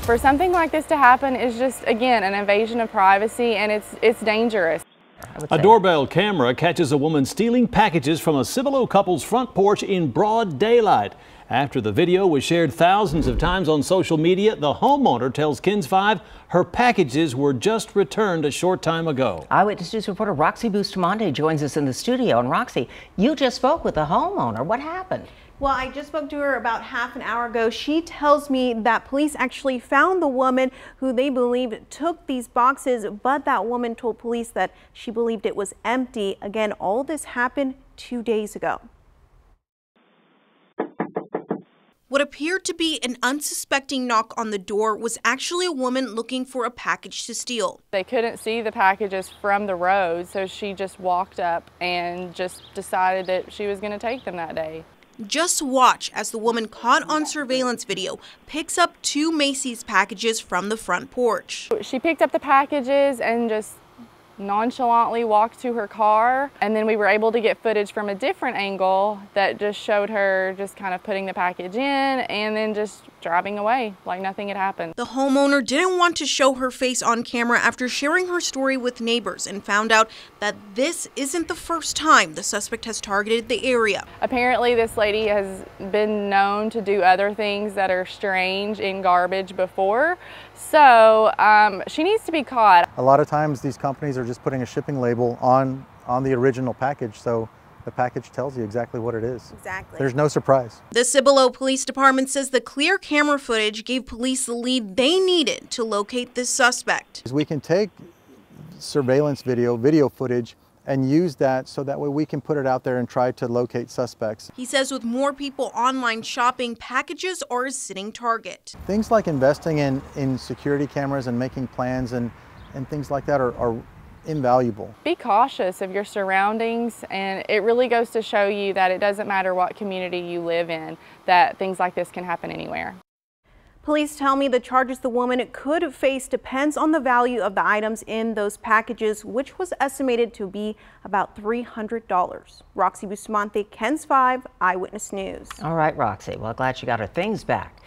For something like this to happen is just, again, an invasion of privacy, and it's dangerous. A doorbell camera catches a woman stealing packages from a Cibolo couple's front porch in broad daylight. After the video was shared thousands of times on social media, the homeowner tells KENS 5 her packages were just returned a short time ago. Eyewitness News reporter Roxie Bustamante joins us in the studio. And Roxie, you just spoke with the homeowner. What happened? Well, I just spoke to her about half an hour ago. She tells me that police actually found the woman who they believe took these boxes, but that woman told police that she believed it was empty. Again, all this happened 2 days ago. What appeared to be an unsuspecting knock on the door was actually a woman looking for a package to steal. They couldn't see the packages from the road, so she just walked up and just decided that she was going to take them that day. Just watch as the woman caught on surveillance video picks up 2 Macy's packages from the front porch. She picked up the packages and just nonchalantly walked to her car, and then we were able to get footage from a different angle that just showed her just kind of putting the package in and then just driving away like nothing had happened. The homeowner didn't want to show her face on camera after sharing her story with neighbors and found out that this isn't the first time the suspect has targeted the area. Apparently this lady has been known to do other things that are strange in garbage before, so she needs to be caught. A lot of times these companies are just putting a shipping label on the original package, so the package tells you exactly what it is. Exactly. There's no surprise. The Cibolo Police Department says the clear camera footage gave police the lead they needed to locate this suspect. We can take surveillance video footage and use that so that way we can put it out there and try to locate suspects. He says with more people online shopping, packages are a sitting target. Things like investing in security cameras and making plans and things like that are invaluable. Be cautious of your surroundings, and it really goes to show you that it doesn't matter what community you live in, that things like this can happen anywhere. Police tell me the charges the woman could face depends on the value of the items in those packages, which was estimated to be about $300. Roxie Bustamante, KENS 5, Eyewitness News. All right, Roxie. Well, glad she got her things back.